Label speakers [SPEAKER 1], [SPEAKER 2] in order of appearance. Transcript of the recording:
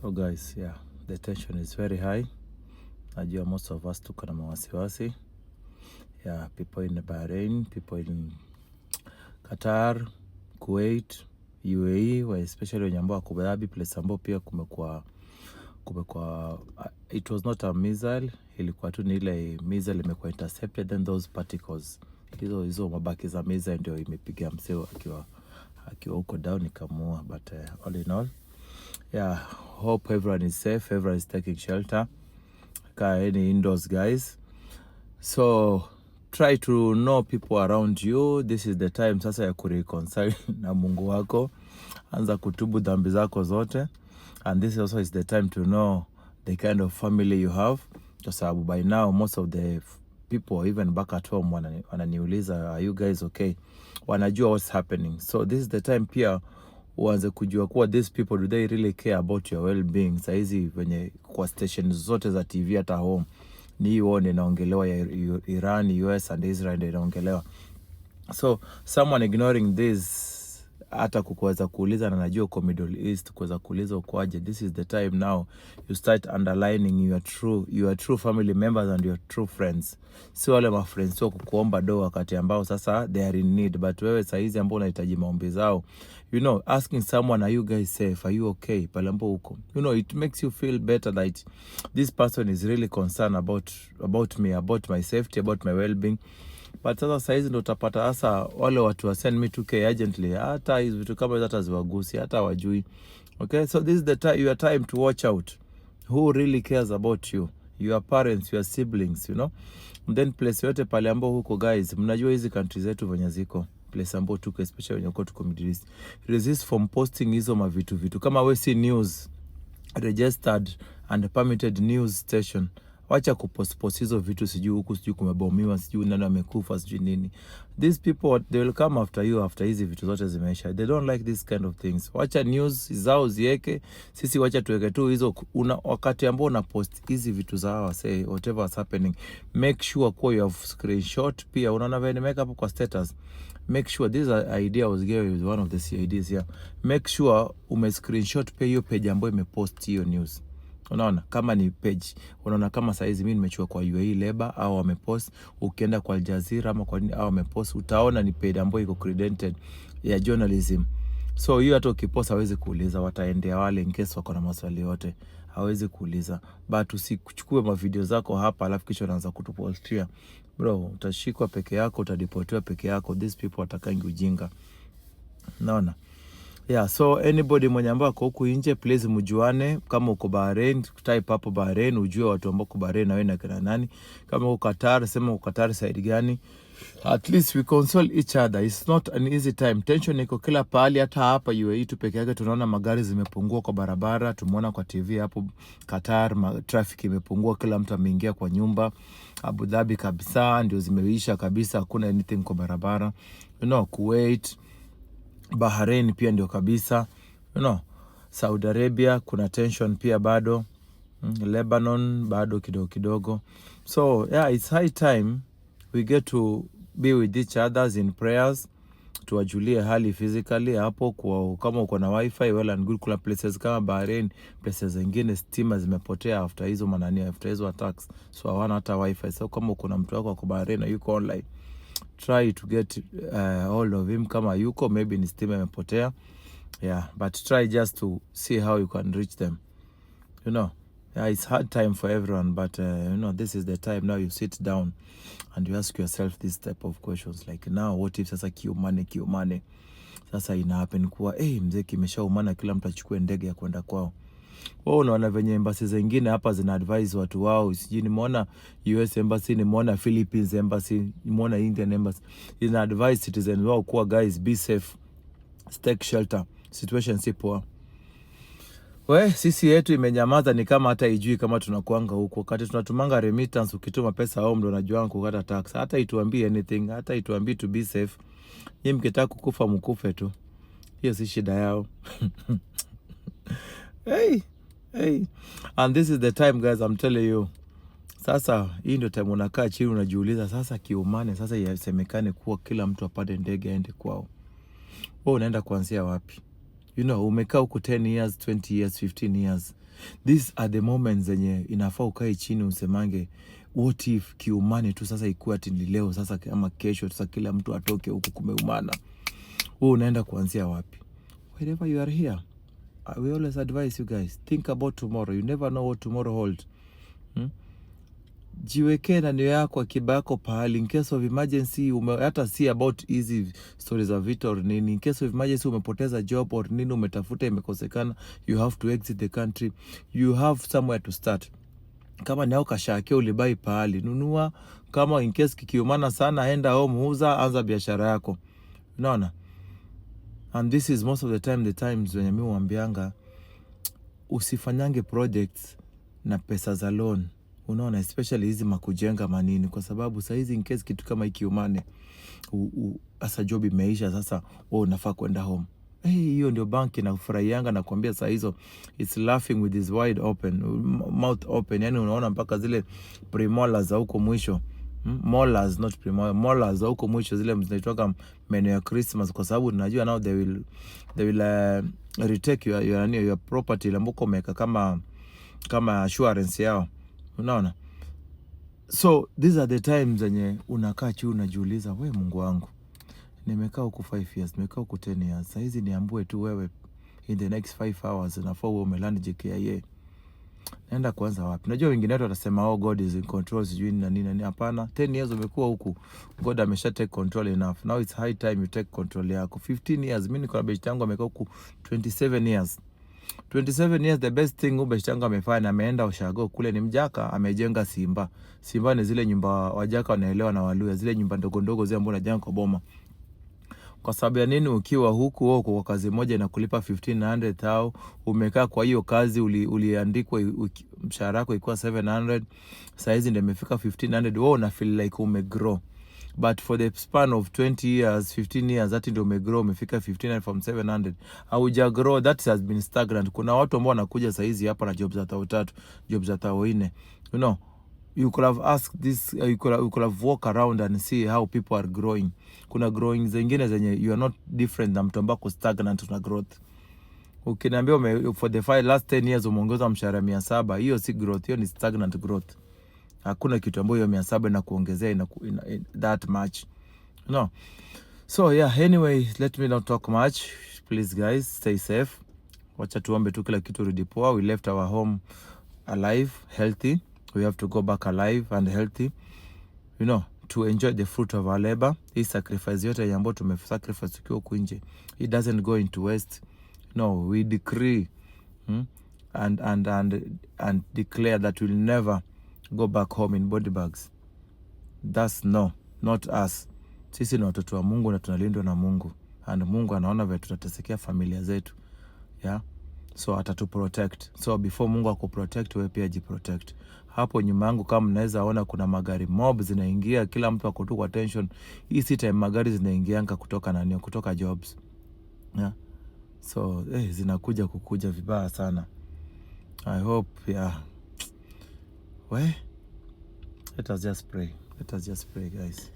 [SPEAKER 1] So guys, yeah, the tension is very high. Najua most of us tuko na mawasiwasi. Yeah, people in Bahrain, people in Qatar, Kuwait, UAE, especially wenye ambao Abu Dhabi, place ambao pia kumekuwa it was not a missile, ilikuwa tu ni ile missile imekuwa intercepted, then those particles hizo mabaki za missile ndio imepiga mseo akiwa huko down ikamua. But all in all, yeah, hope everyone is safe, everyone is taking shelter. Any indoors, guys. So try to know people around you. This is the time sasa ya kureconcile na Mungu wako. Anza kutubu dhambi zako zote. And this also is the time to know the kind of family you have. Kwa sababu by now most of the people even back at home wananiuliza, are you guys okay? Wanajua what's happening. So this is the time pia uanze kujua kuwa these people, do they really care about your well-being? Saizi venye kwa station zote za TV hata home ni hiyo inaongelewa ya Iran, US and Israel inaongelewa. So someone ignoring this, hata kuweza kuuliza na najua kwa Middle East kuweza kuuliza ukwaje, this is the time now you start underlining your true family members and your true friends. Si wale ma friends sio kukuomba do wakati ambao sasa they are in need, but wewe saizi ambao unahitaji maombi zao, you know, asking someone, are you guys safe, are you okay, pale ambapo uko, you know, it makes you feel better that this person is really concerned about me, about my safety, about my well-being. But sasa saizi ndo utapata hasa wale watu wa send me 2K urgently, hata hizo vitu kama hizo hata ziwagusi, hata wajui. Okay, so this is the time, your time to watch out who really cares about you, your parents, your siblings, you know. And then place yote pale ambao huko, guys, mnajua hizi countries zetu venye ziko, place ambao tuko, especially wenye uko tuko Middle East, resist from posting hizo mavitu kama we see news registered and permitted news station. Wacha kupost hizo vitu, sijui huku sijui kumebomiwa, sijui nani amekufa, sijui nini. These people, they will come after you after hizi vitu zote zimeisha. They don't like this kind of things. Wacha news zao zieke, sisi wacha tuweke tu hizo. Wakati ambao una post hizi vitu zao, say whatever is happening, make sure kwa you have screenshot. Pia unaona vile nimeweka hapo kwa status, make sure this idea was given with one of the CIDs here. Make sure ume screenshot pia hiyo page ambayo imepost hiyo news. Unaona kama ni page, unaona kama saizi mimi nimechukua kwa UAE Labor au wamepost, ukienda kwa Al Jazeera ama kwa nini au wamepost, utaona ni page ambayo iko credited ya journalism. So hiyo hata ukipost hawezi kuuliza, wataendea wale in case wako na maswali yote, hawezi kuuliza. But usichukue ma video zako hapa alafu kisha unaanza kutupostia, bro, utashikwa peke yako, utadipotiwa peke yako. These people watakangi ujinga. Naona. Yeah, so anybody mwenye ambao kwa huku nje, please mjuane. Kama uko Bahrain, type hapo Bahrain, ujue watu ambao uko Bahrain na wewe na kina nani. Kama uko Qatar, sema uko Qatar side gani. At least we console each other. It's not an easy time. Tension iko kila pahali, hata hapa UAE tu peke yake tunaona magari zimepungua kwa barabara. Tumeona kwa TV hapo Qatar, traffic imepungua, kila mtu ameingia kwa nyumba. Abu Dhabi kabisa ndio zimeisha kabisa, hakuna anything kwa barabara. You know, Kuwait, Bahrain pia ndio kabisa, you know. Saudi Arabia kuna tension pia bado, Lebanon bado kidogo. So yeah, it's high time we get to be with each others in prayers, tuwajulie hali physically hapo. Kwa kama uko na wifi, well and good. Kuna places kama Bahrain, places zingine stima zimepotea after hizo after hizo attacks, so hawana hata wifi. So kama uko na mtu wako kwa Bahrain na yuko online, try to get hold of him. Kama yuko maybe ni stima imepotea, yeah, but try just to see how you can reach them, you know. Yeah, it's hard time for everyone, but you know, this is the time now you sit down and you ask yourself this type of questions, like now what if sasa kiumane sasa ina happen kuwa mzee kimeshaumana, kila mtu achukue ndege ya kwenda kwao. Wao unaona venye embassy zingine hapa zina advise watu wao, sijui nimeona US embassy, nimeona Philippines embassy, nimeona Indian embassy, ina advise citizens wao kuwa, guys, be safe, take shelter, situation si poa. Sisi yetu imenyamaza, ni kama hata ijui kama tunakuanga huko. Wakati tunatumanga remittance, ukituma pesa home ndo unajua kukata tax. Hata ituambie anything, hata ituambie to be safe. Nyinyi mkitaka kukufa mkufe tu, hiyo si shida yao. Hey, and this is the time, guys, I'm telling you. Sasa hii ndio time unakaa chini unajiuliza, sasa kiumane, sasa yasemekane kuwa kila mtu apande ndege aende kwao. Wewe unaenda kuanzia wapi? You know, umekaa huku 10 years, 20 years, 15 years. These are the moments zenye inafaa ukae chini usemange, what if kiumani tu sasa ikuwa ati ni leo sasa kama kesho sasa kila mtu atoke huku kumeumana. Wewe unaenda kuanzia wapi? Wherever you are here, we always advise you guys, think about tomorrow. You never know what tomorrow holds. Jiwekee na nia yako, akiba yako pahali, in case of emergency. Hata si about easy stories of it or nini. In case of emergency umepoteza job or nini, umetafuta imekosekana, you have to exit the country, you have somewhere to start. Kama ni ukashake ulibai pahali, nunua. Kama in case kikiumana sana, enda home, uza, anza biashara yako. Unaona? And this is most of the times when mimi huambianga usifanyange projects na pesa za loan. Unaona, especially hizi makujenga manini, kwa sababu saa hizi in case kitu kama ikiumane, asa job imeisha, sasa wewe unafaa kwenda home. Hiyo ndio banki na ufurahianga na kuambia saa hizo it's laughing with his wide open mouth open. Yani unaona mpaka zile premolars za huko mwisho, molars not premolars, molars za huko mwisho, zile zinaitwa meno ya Christmas, kwa sababu tunajua now they will retake your property ile mboko umeka kama assurance yao. Unaona? So these are the times zenye unakaa chini unajiuliza, we Mungu wangu, nimekaa huku 5 years, nimekaa huku 10 years. Sasa hizi niambue tu wewe in the next 5 hours nafaa uwe umelandi JKIA. Naenda kuanza wapi? Najua wengine wetu watasema God is in control, sijui na nini. Hapana, 10 years umekuwa huku, God amesha take control enough. Now it's high time you take control yako. 15 years, mimi niko na beshte yangu amekaa huku 27 years. 27 years, the best thing beshte yangu amefanya, ameenda Ushago kule, ni mjaka, amejenga Simba. Simba ni zile nyumba wajaka wanaelewa na Waluya, zile nyumba ndogo ndogo zile ambazo unajenga kwa boma. Kwa sababu ya nini? Ukiwa huku kwa kazi moja inakulipa 1500 tao, umekaa kwa hiyo kazi, uliandikwa mshahara wako ilikuwa 700, sasa hizi ndio imefika 1500, wewe una feel like umegrow. But for the span of 20 years, 15 years, that ndio umegrow, umefika 1500 from 700. Hauja grow, that has been stagnant. Kuna watu ambao wanakuja sasa hizi hapa na jobs za tao 3, jobs za tao 4. You know, you could have asked this, you could have walk around and see how people are growing. Kuna growing zingine zenye you are not different na mtu ambako stagnant na growth. Ukiniambia for the last 10 years umeongeza mshahara 700, hiyo si growth, hiyo ni stagnant growth. Hakuna kitu ambayo 700 na kuongezea in that much. No. So yeah, anyway, let me not talk much. Please guys, stay safe. Wacha tuombe tu kila kitu rudi poa. We left our home alive, healthy. We have to go back alive and healthy, you know, to enjoy the fruit of our labor. Hii sacrifice yote ambayo tumesacrifice ukiwa huku nje, it doesn't go into waste. No, we decree and declare that we'll never go back home in body bags. That's no, not us. Sisi ni watoto wa Mungu na tunalindwa na Mungu, and Mungu anaona vile tutatesekea familia zetu. Yeah, so atatu protect. So before Mungu akuprotect, wewe pia jiprotect. Hapo nyuma yangu kama mnaweza ona kuna magari mob zinaingia, kila mtu ako tu kwa tension. Hii si time magari zinaingianga kutoka jobs. Yeah. So zinakuja vibaya sana. I hope, yeah. Let us just pray. Let us just pray, guys.